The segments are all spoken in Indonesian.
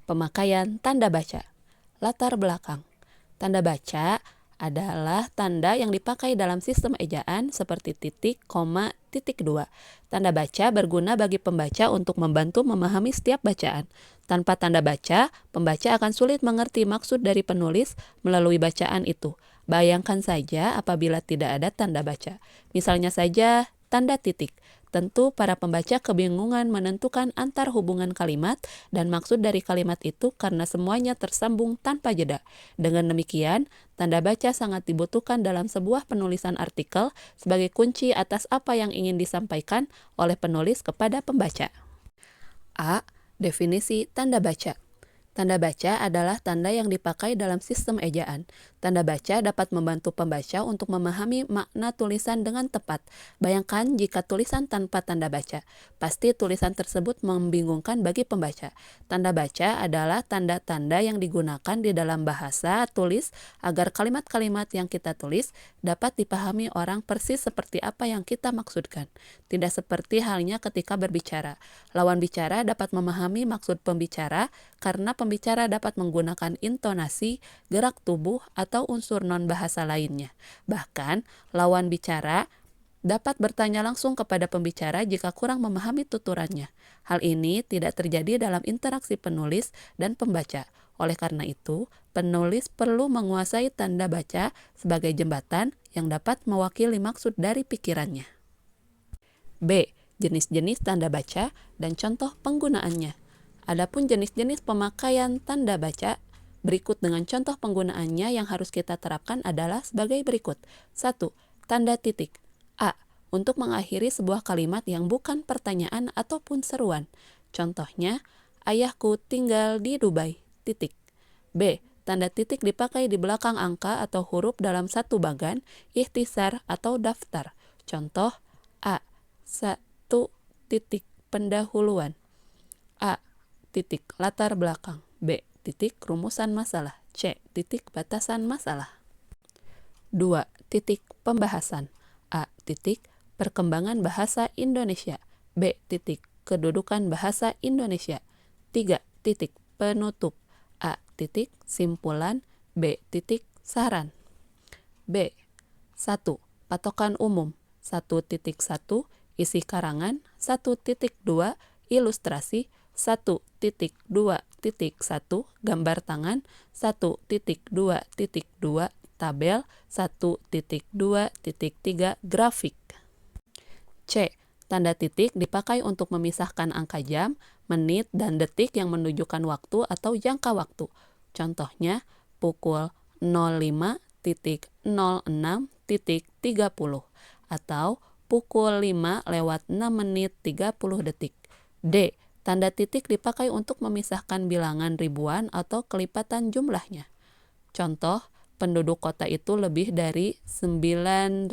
Pemakaian tanda baca. Latar belakang. Tanda baca adalah tanda yang dipakai dalam sistem ejaan seperti titik, koma, titik dua. Tanda baca berguna bagi pembaca untuk membantu memahami setiap bacaan. Tanpa tanda baca, pembaca akan sulit mengerti maksud dari penulis melalui bacaan itu. Bayangkan saja apabila tidak ada tanda baca. Misalnya saja tanda titik. Tentu para pembaca kebingungan menentukan antar hubungan kalimat dan maksud dari kalimat itu karena semuanya tersambung tanpa jeda. Dengan demikian, tanda baca sangat dibutuhkan dalam sebuah penulisan artikel sebagai kunci atas apa yang ingin disampaikan oleh penulis kepada pembaca. A. Definisi tanda baca. Tanda baca adalah tanda yang dipakai dalam sistem ejaan. Tanda baca dapat membantu pembaca untuk memahami makna tulisan dengan tepat. Bayangkan jika tulisan tanpa tanda baca. Pasti tulisan tersebut membingungkan bagi pembaca. Tanda baca adalah tanda-tanda yang digunakan di dalam bahasa tulis agar kalimat-kalimat yang kita tulis dapat dipahami orang persis seperti apa yang kita maksudkan. Tidak seperti halnya ketika berbicara. Lawan bicara dapat memahami maksud pembicara karena pembicara dapat menggunakan intonasi, gerak tubuh, atau unsur non-bahasa lainnya. Bahkan, lawan bicara dapat bertanya langsung kepada pembicara jika kurang memahami tuturannya. Hal ini tidak terjadi dalam interaksi penulis dan pembaca. Oleh karena itu, penulis perlu menguasai tanda baca sebagai jembatan yang dapat mewakili maksud dari pikirannya. B. Jenis-jenis tanda baca dan contoh penggunaannya. Adapun jenis-jenis pemakaian tanda baca berikut dengan contoh penggunaannya yang harus kita terapkan adalah sebagai berikut. 1. Tanda titik. A. Untuk mengakhiri sebuah kalimat yang bukan pertanyaan ataupun seruan. Contohnya, ayahku tinggal di Dubai. Titik. B. Tanda titik dipakai di belakang angka atau huruf dalam satu bagan, ikhtisar atau daftar. Contoh, A. 1. Titik pendahuluan. A. Titik latar belakang. B. Titik rumusan masalah. C. Titik batasan masalah. 2. Titik pembahasan. A. Titik perkembangan bahasa Indonesia. B. Titik kedudukan bahasa Indonesia. 3. Titik penutup. A. Titik simpulan. B. Titik saran. B. 1. Patokan umum. 1.1 isi karangan. 1.2 ilustrasi. 1.2.1 gambar tangan. 1.2.2 tabel. 1.2.3 grafik. C. Tanda titik dipakai untuk memisahkan angka jam, menit, dan detik yang menunjukkan waktu atau jangka waktu. Contohnya, pukul 05.06.30 atau pukul 5:06:30. D. Tanda titik dipakai untuk memisahkan bilangan ribuan atau kelipatan jumlahnya. Contoh, penduduk kota itu lebih dari 9.000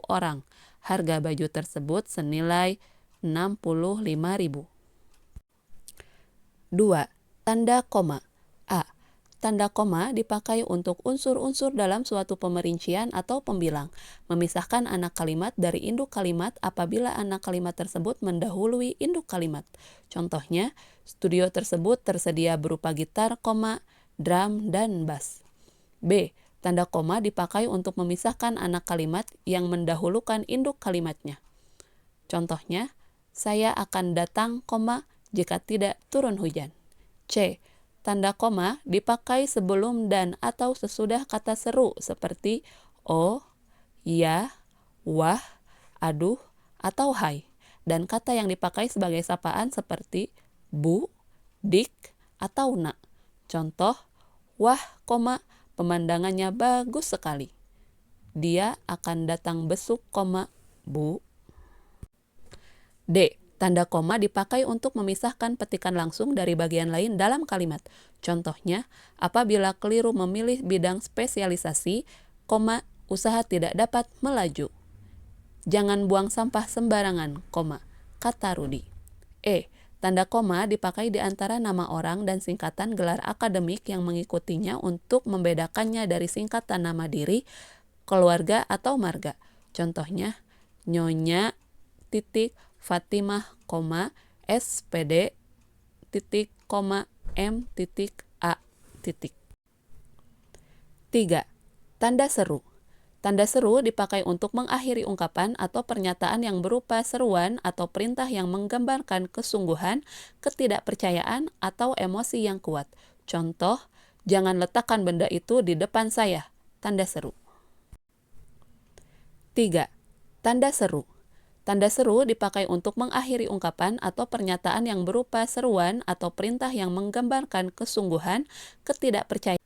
orang. Harga baju tersebut senilai 65.000. 2. Tanda koma. A. Tanda koma dipakai untuk unsur-unsur dalam suatu pemerincian atau pembilang, memisahkan anak kalimat dari induk kalimat apabila anak kalimat tersebut mendahului induk kalimat. Contohnya, studio tersebut tersedia berupa gitar, drum, dan bass. B. Tanda koma dipakai untuk memisahkan anak kalimat yang mendahulukan induk kalimatnya. Contohnya, saya akan datang, jika tidak turun hujan. C. Tanda koma dipakai sebelum dan atau sesudah kata seru seperti oh, ya, wah, aduh, atau hai. Dan kata yang dipakai sebagai sapaan seperti bu, dik, atau nak. Contoh, wah, pemandangannya bagus sekali. Dia akan datang besok, bu. D. Tanda koma dipakai untuk memisahkan petikan langsung dari bagian lain dalam kalimat. Contohnya, apabila keliru memilih bidang spesialisasi, usaha tidak dapat melaju. Jangan buang sampah sembarangan, kata Rudi. E. Tanda koma dipakai di antara nama orang dan singkatan gelar akademik yang mengikutinya untuk membedakannya dari singkatan nama diri, keluarga, atau marga. Contohnya, Nyonya titik Fatimah, SPD, titik, M.A. 3. Tanda seru. Tanda seru dipakai untuk mengakhiri ungkapan atau pernyataan yang berupa seruan atau perintah yang menggambarkan kesungguhan, ketidakpercayaan, atau emosi yang kuat. Contoh, jangan letakkan benda itu di depan saya. Tanda seru. 3. Tanda seru. Tanda seru dipakai untuk mengakhiri ungkapan atau pernyataan yang berupa seruan atau perintah yang menggambarkan kesungguhan, ketidakpercayaan.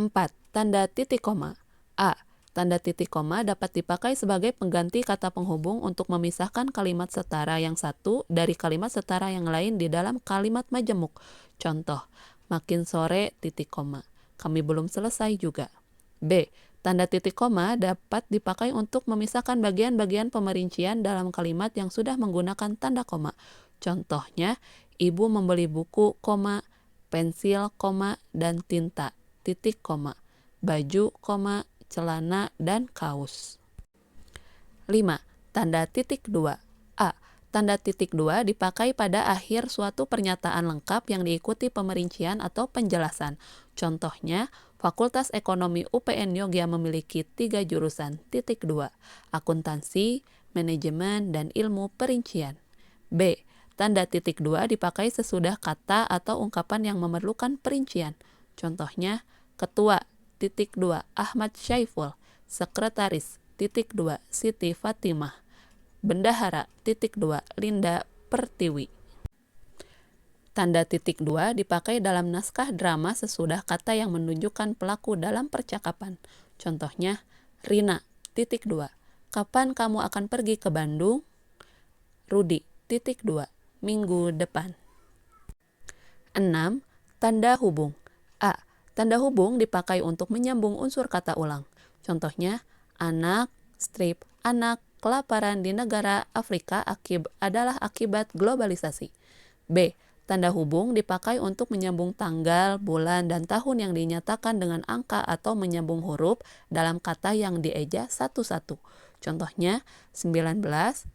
4. Tanda titik koma. A. Tanda titik koma dapat dipakai sebagai pengganti kata penghubung untuk memisahkan kalimat setara yang satu dari kalimat setara yang lain di dalam kalimat majemuk. Contoh, makin sore titik koma. Kami belum selesai juga. B. Tanda titik koma dapat dipakai untuk memisahkan bagian-bagian pemerincian dalam kalimat yang sudah menggunakan tanda koma. Contohnya, ibu membeli buku, koma, pensil, koma, dan tinta, titik koma, baju, koma, celana, dan kaos. 5. Tanda titik 2. A. Tanda titik 2 dipakai pada akhir suatu pernyataan lengkap yang diikuti pemerincian atau penjelasan. Contohnya, Fakultas Ekonomi UPN Yogya memiliki 3 jurusan, titik 2, akuntansi, manajemen, dan ilmu perincian. B. Tanda titik 2 dipakai sesudah kata atau ungkapan yang memerlukan perincian. Contohnya, Ketua, titik 2, Ahmad Syaiful, Sekretaris, titik 2, Siti Fatimah, Bendahara, titik 2, Linda Pertiwi. Tanda titik 2 dipakai dalam naskah drama sesudah kata yang menunjukkan pelaku dalam percakapan. Contohnya, Rina, titik 2, kapan kamu akan pergi ke Bandung? Rudi, titik 2, minggu depan. 6. Tanda hubung. A. Tanda hubung dipakai untuk menyambung unsur kata ulang. Contohnya, anak, strip, anak, kelaparan di negara Afrika adalah akibat globalisasi. B. Tanda hubung dipakai untuk menyambung tanggal, bulan, dan tahun yang dinyatakan dengan angka atau menyambung huruf dalam kata yang dieja satu-satu. Contohnya, 19,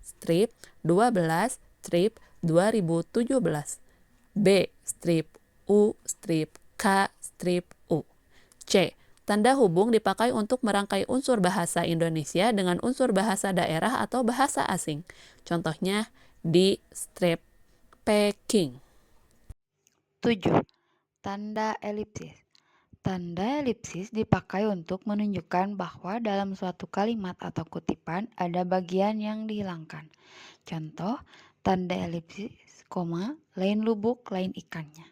strip, 12, strip, 2017. B. Strip, U, strip, K, strip, U. C. Tanda hubung dipakai untuk merangkai unsur bahasa Indonesia dengan unsur bahasa daerah atau bahasa asing. Contohnya, di strip, Peking. 7. Tanda elipsis. Tanda elipsis dipakai untuk menunjukkan bahwa dalam suatu kalimat atau kutipan ada bagian yang dihilangkan. Contoh, tanda elipsis, koma, lain lubuk, lain ikannya.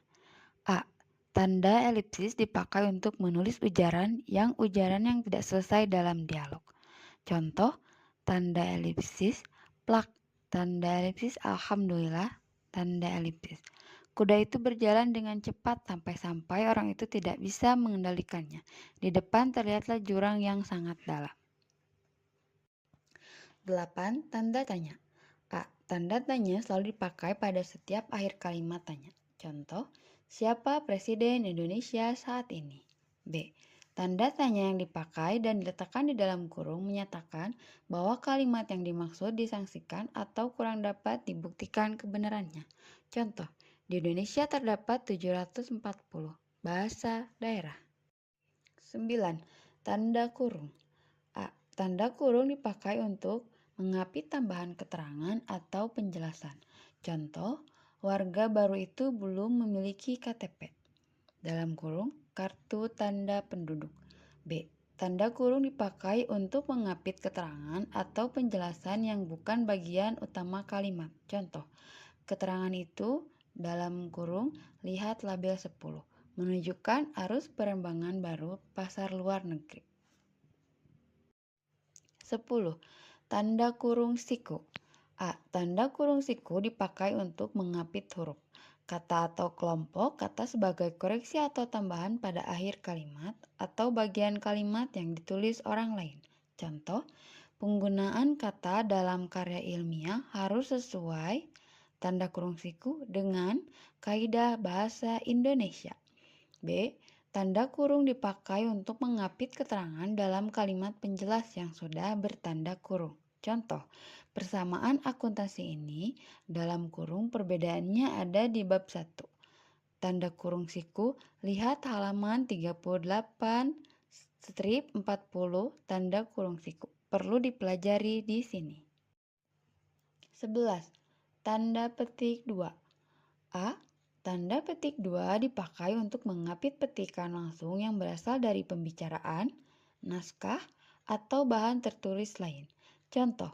A. Tanda elipsis dipakai untuk menulis ujaran yang tidak selesai dalam dialog. Contoh, tanda elipsis, plak, tanda elipsis, alhamdulillah, tanda elipsis. Kuda itu berjalan dengan cepat sampai orang itu tidak bisa mengendalikannya. Di depan terlihatlah jurang yang sangat dalam. 8. Tanda tanya. A. Tanda tanya selalu dipakai pada setiap akhir kalimat tanya. Contoh, siapa Presiden Indonesia saat ini? B. Tanda tanya yang dipakai dan diletakkan di dalam kurung menyatakan bahwa kalimat yang dimaksud disangsikan atau kurang dapat dibuktikan kebenarannya. Contoh, di Indonesia terdapat 740 bahasa daerah. 9. Tanda kurung. A. Tanda kurung dipakai untuk mengapit tambahan keterangan atau penjelasan. Contoh, warga baru itu belum memiliki KTP. Dalam kurung, kartu tanda penduduk. B. Tanda kurung dipakai untuk mengapit keterangan atau penjelasan yang bukan bagian utama kalimat. Contoh, keterangan itu dalam kurung lihat label 10 menunjukkan arus penerbangan baru pasar luar negeri. 10. Tanda kurung siku. A. Tanda kurung siku dipakai untuk mengapit huruf, kata atau kelompok kata sebagai koreksi atau tambahan pada akhir kalimat atau bagian kalimat yang ditulis orang lain. Contoh, penggunaan kata dalam karya ilmiah harus sesuai tanda kurung siku dengan kaidah bahasa Indonesia. B. Tanda kurung dipakai untuk mengapit keterangan dalam kalimat penjelas yang sudah bertanda kurung. Contoh, persamaan akuntansi ini dalam kurung perbedaannya ada di bab 1. tanda kurung siku, lihat halaman 38 strip 40 tanda kurung siku. Perlu dipelajari di sini. 11. Tanda petik 2. A. Tanda petik 2 dipakai untuk mengapit petikan langsung yang berasal dari pembicaraan, naskah, atau bahan tertulis lain. Contoh,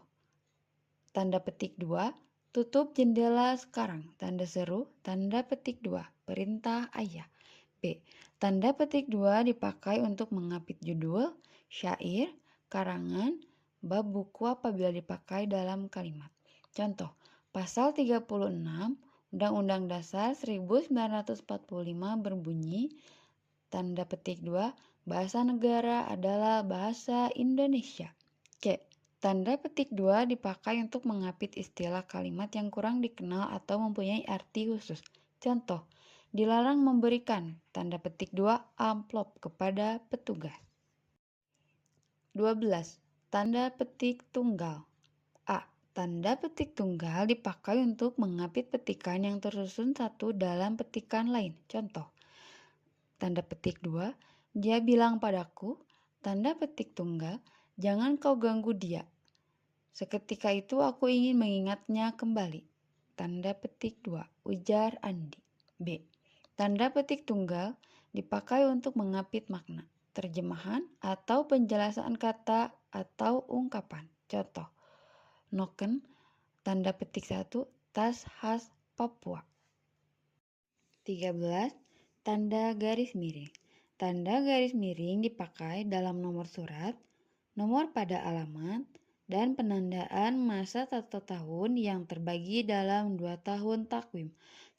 tanda petik 2, tutup jendela sekarang, tanda seru, tanda petik 2, perintah ayah. B. Tanda petik 2 dipakai untuk mengapit judul, syair, karangan, bab buku apabila dipakai dalam kalimat. Contoh, pasal 36 Undang-Undang Dasar 1945 berbunyi, tanda petik 2, bahasa negara adalah bahasa Indonesia. C. Tanda petik 2 dipakai untuk mengapit istilah kalimat yang kurang dikenal atau mempunyai arti khusus. Contoh, dilarang memberikan, tanda petik 2, amplop kepada petugas. 12. Tanda petik tunggal. A. Tanda petik tunggal dipakai untuk mengapit petikan yang tersusun satu dalam petikan lain. Contoh, tanda petik 2, dia bilang padaku, tanda petik tunggal, jangan kau ganggu dia. Seketika itu aku ingin mengingatnya kembali. Tanda petik 2, ujar Andi. B. Tanda petik tunggal dipakai untuk mengapit makna, terjemahan, atau penjelasan kata atau ungkapan. Contoh, noken, tanda petik 1, tas khas Papua. 13. Tanda garis miring. Tanda garis miring dipakai dalam nomor surat, nomor pada alamat, dan penandaan masa atau tahun yang terbagi dalam 2 tahun takwim.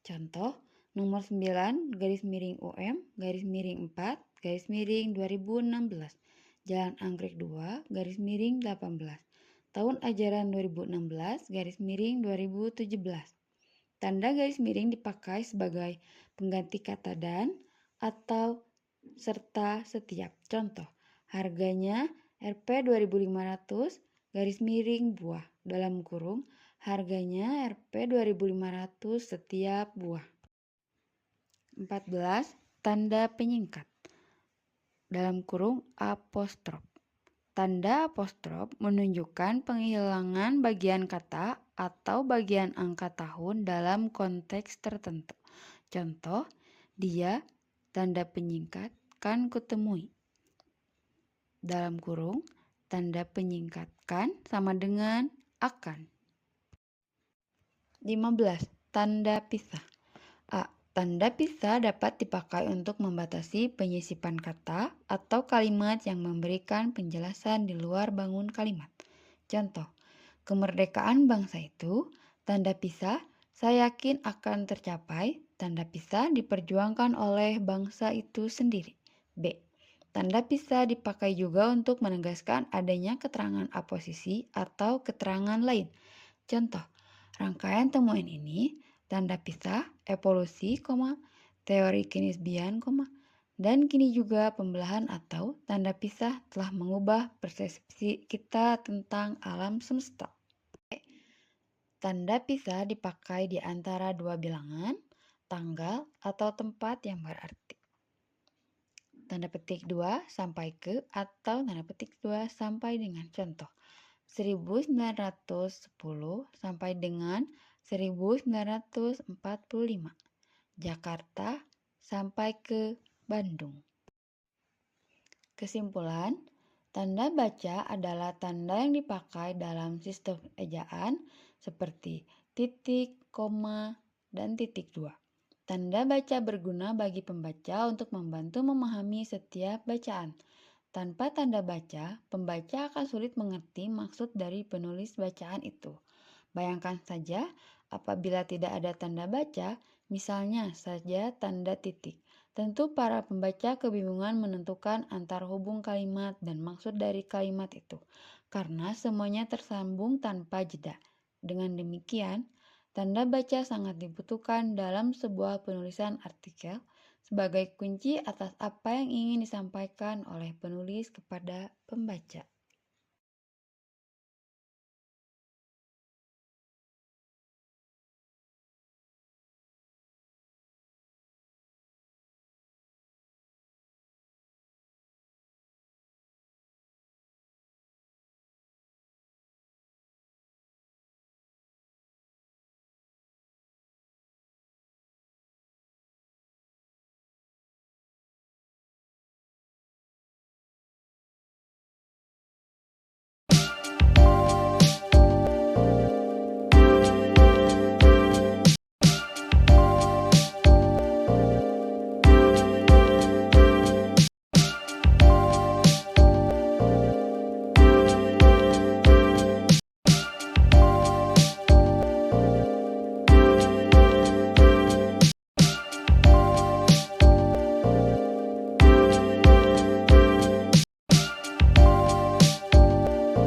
Contoh, nomor 9 garis miring UM garis miring 4 garis miring 2016. Jalan Anggrek 2 garis miring 18. Tahun ajaran 2016 garis miring 2017. Tanda garis miring dipakai sebagai pengganti kata dan atau serta setiap. Contoh, harganya Rp 2.500 garis miring buah, dalam kurung, harganya Rp 2.500 setiap buah. 14. Tanda penyingkat, dalam kurung apostrof. Tanda apostrof menunjukkan penghilangan bagian kata atau bagian angka tahun dalam konteks tertentu. Contoh, dia, tanda penyingkat, kan kutemui. Dalam kurung, tanda penyingkat kan sama dengan akan. 15. Tanda pisah. A. Tanda pisah dapat dipakai untuk membatasi penyisipan kata atau kalimat yang memberikan penjelasan di luar bangun kalimat. Contoh, kemerdekaan bangsa itu, tanda pisah, saya yakin akan tercapai, tanda pisah diperjuangkan oleh bangsa itu sendiri. B. Tanda pisah dipakai juga untuk menegaskan adanya keterangan aposisi atau keterangan lain. Contoh, rangkaian temuan ini, tanda pisah, evolusi, teori kinesbian, dan kini juga pembelahan atau tanda pisah telah mengubah persepsi kita tentang alam semesta. Tanda pisah dipakai di antara dua bilangan, tanggal, atau tempat yang berarti. Tanda petik 2 sampai ke atau tanda petik 2 sampai dengan. Contoh, 1910 sampai dengan 1945. Jakarta sampai ke Bandung. Kesimpulan, tanda baca adalah tanda yang dipakai dalam sistem ejaan seperti titik, koma, dan titik 2. Tanda baca berguna bagi pembaca untuk membantu memahami setiap bacaan. Tanpa tanda baca, pembaca akan sulit mengerti maksud dari penulis bacaan itu. Bayangkan saja apabila tidak ada tanda baca, misalnya saja tanda titik. Tentu para pembaca kebingungan menentukan antar hubung kalimat dan maksud dari kalimat itu, karena semuanya tersambung tanpa jeda. Dengan demikian, tanda baca sangat dibutuhkan dalam sebuah penulisan artikel sebagai kunci atas apa yang ingin disampaikan oleh penulis kepada pembaca.